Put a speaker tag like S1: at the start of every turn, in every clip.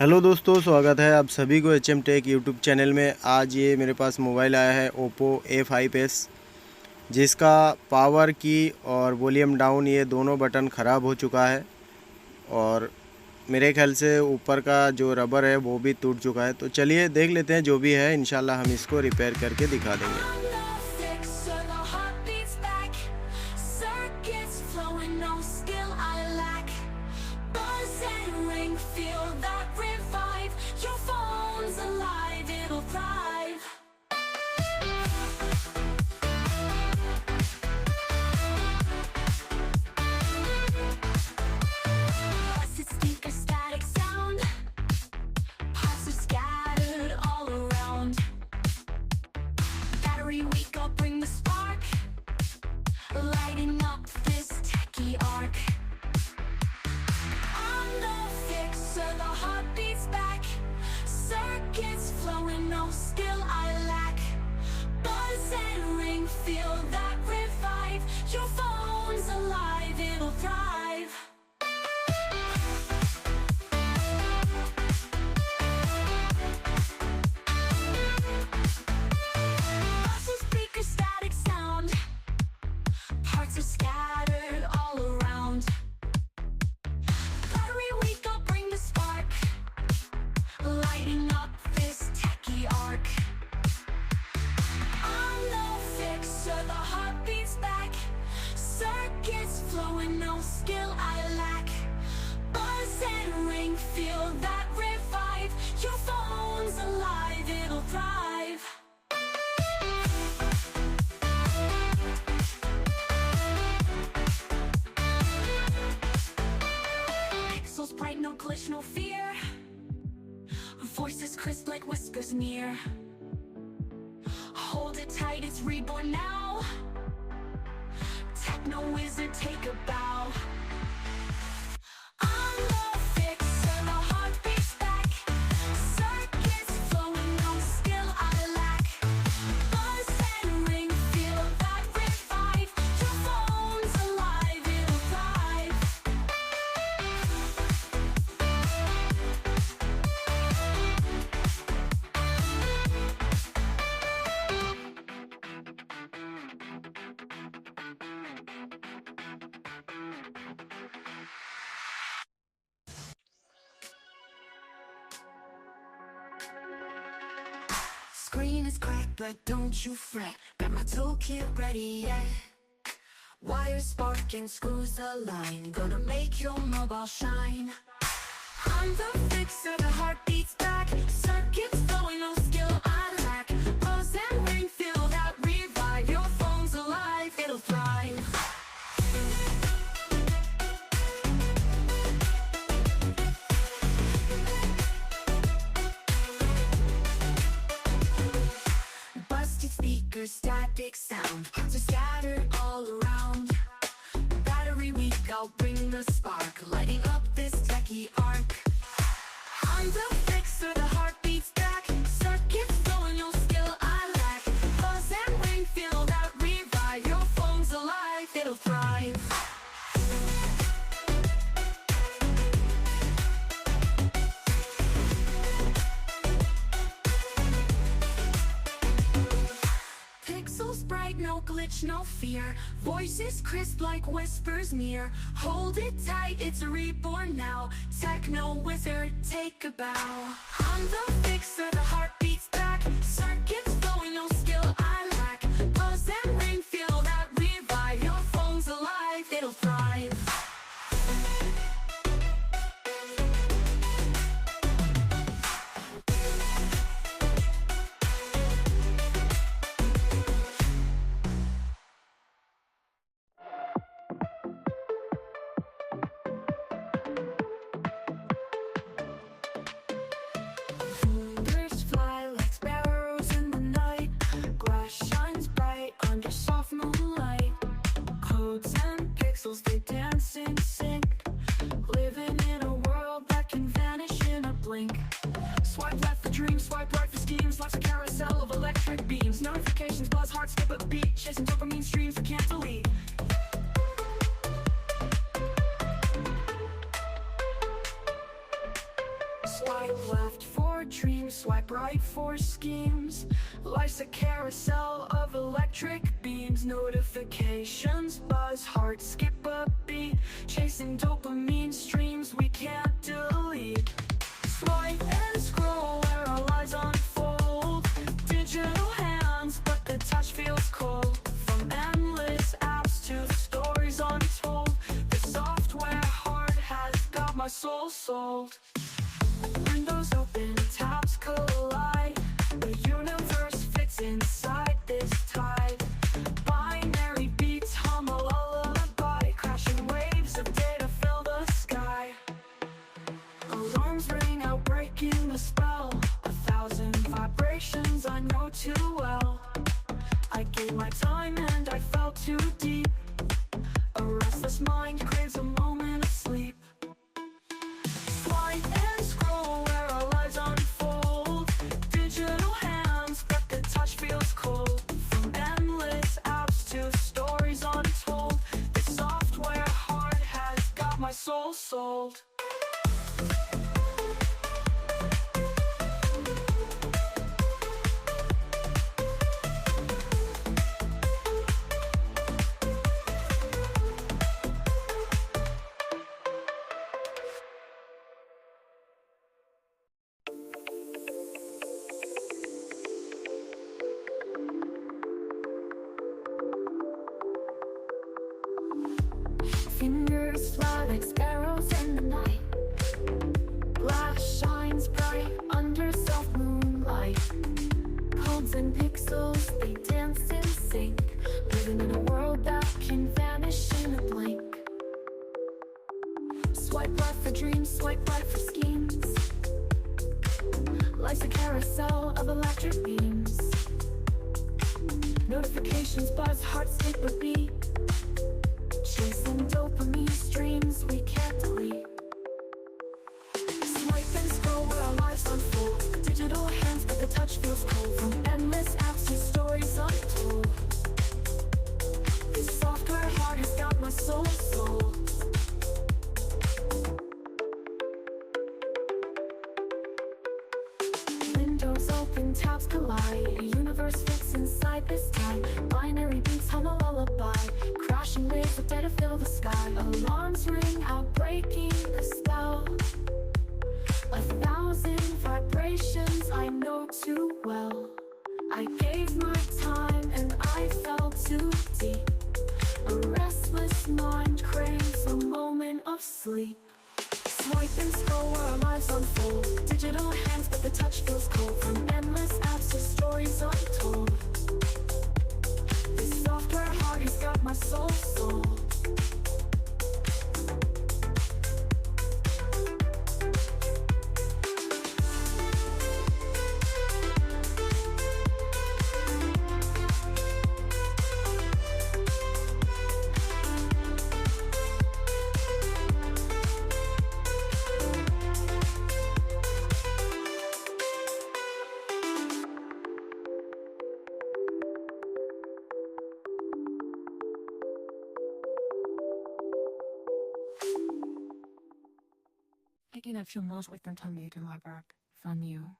S1: Hello दोस्तों, स्वागत है आप सभी को H M tech YouTube channel में। आज ये मेरे पास मोबाइल आया है ओप्पो A5s, जिसका पावर की और वॉल्यूम डाउन ये दोनों बटन ख़राब हो चुका है और मेरे ख्याल से ऊपर का जो रबर है वो भी टूट चुका है। तो चलिए देख लेते हैं, जो भी है इंशाल्लाह हम इसको रिपेयर करके दिखा देंगे।
S2: Week, I'll bring the spark, lighting up this techie arc. On the fixer, the heartbeat's back, circuits flowing, no skill I lack. Buzz and ring, feel that revive. Your phone's alive, it'll thrive. Are scattered all around. Battery weak, I'll bring the spark, lighting up this techie arc. On the fixer, the heartbeat's back, circuits flowing, no skill I lack. Buzz and ring, feel that revive. Your phone's alive, it'll thrive. Bright, no glitch, no fear. Voices crisp like whispers near. Hold it tight, it's reborn now. Techno wizard, take a bow. On the fixer, the heartbeat's back, circuits flowing, no skill I lack. Buzz and ring, feel that revive. Your phone's alive, it'll thrive. Screen is cracked, but don't you fret. Got my toolkit ready, yeah. Wires sparking, screws align. Gonna make your mobile shine. I'm the fixer, the heartbeat's back. Circuits flowing, no skill I lack. Buzz and ring, feel that revive. Your phone's alive, it'll thrive. Speakers, static sound, hearts are scattered all around. Battery weak, I'll bring the spark, lighting up this techie arc. I'm the fixer, the heartbeat's back, circuits flowing, no skill I lack. Buzz and ring, feel that revive. Your phone's alive, it'll thrive. Bright, no glitch, no fear. Voices crisp like whispers near. Hold it tight, it's reborn now. Techno wizard, take a bow. I'm the fixer, the heartbeat's back. Circuits flowing, no skill I lack. Buzz and ring, feel that revive. Your phone's alive, it'll thrive. They dance in sync, living in a world that can vanish in a blink. Swipe left for dreams, swipe right for schemes. Life's a carousel of electric beams. Notifications buzz, hearts skip a beat. Chasing dopamine streams we can't delete. Swipe left for dreams, swipe right for schemes. Life's a carousel of electric beams. Notifications buzz, hearts skip a beat. Chasing dopamine streams we can't delete. Swipe and scroll where our lives unfold. Digital hands, but the touch feels cold. From endless apps to the stories untold, the software heart has got my soul sold. Windows open, tabs collide. The universe fits inside this tide. Binary beats hum a lullaby. Crashing waves of data fill the sky. Alarms ring out, breaking the spell. 1,000 vibrations I know too well. I gave my time and I fell too deep. A restless mind craves a moment of sleep. Swipe and scroll where our lives unfold. Digital hands, but the touch feels cold. From endless apps to stories untold, this software heart has got my soul sold. Fingers fly like sparrows in the night. Glass shines bright under soft moonlight. Codes and pixels, they dance in sync. Living in a world that can vanish in a blink. Swipe right for dreams, swipe right for schemes. Life's a carousel of electric beams. Notifications buzz, hearts skip a beat. Chasing dopamine streams we can't delete. Swipe and scroll where our lives unfold. Digital hands, but the touch feels cold. From endless apps to stories untold, this software heart has got my soul sold. Windows open, tabs collide. A universe fits inside this time. Binary beats hum a lullaby. Crashing waves of data fill the sky. Alarms ring out, breaking the spell. 1,000 vibrations I know too well. I gave my time and I fell too deep. A restless mind craves a moment of sleep. Swipe and scroll where our lives unfold. Digital hands, but the touch feels cold. From endless apps to stories untold, this software heart has got my soul sold. Picking up your nose with the tummy to my back from you.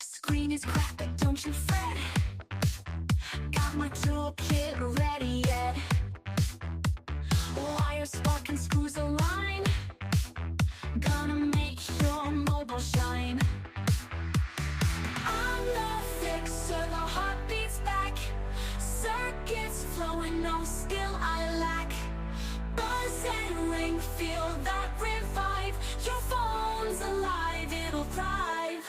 S2: Screen is cracked, but don't you fret. Got my toolkit ready yet. Wire spark and screws align. Gonna make your mobile shine. I'm the fixer, the heart beats back. Circuits flowing, no skill I lack. Buzz and ring, feel that revive. Your phone's alive, it'll thrive.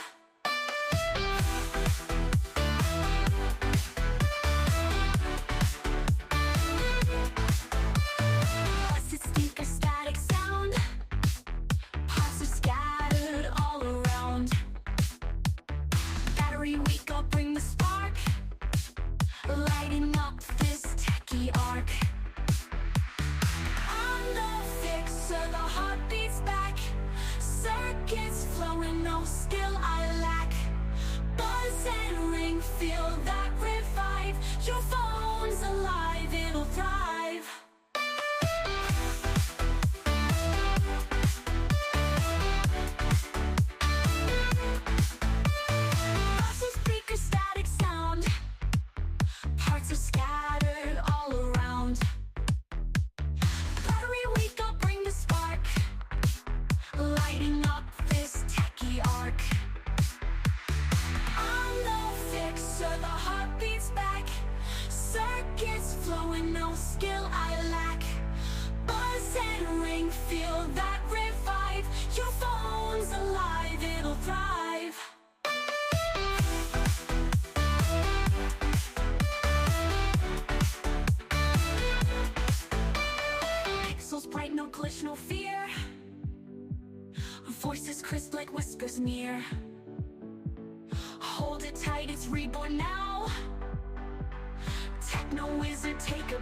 S2: Circuits flowing, no skill I lack. Buzz and ring, feel that revive. Your phone's alive, it'll thrive. Pixels bright, no glitch, no fear. Voices crisp like whispers near. Hold it tight, it's reborn now. Techno wizard, take a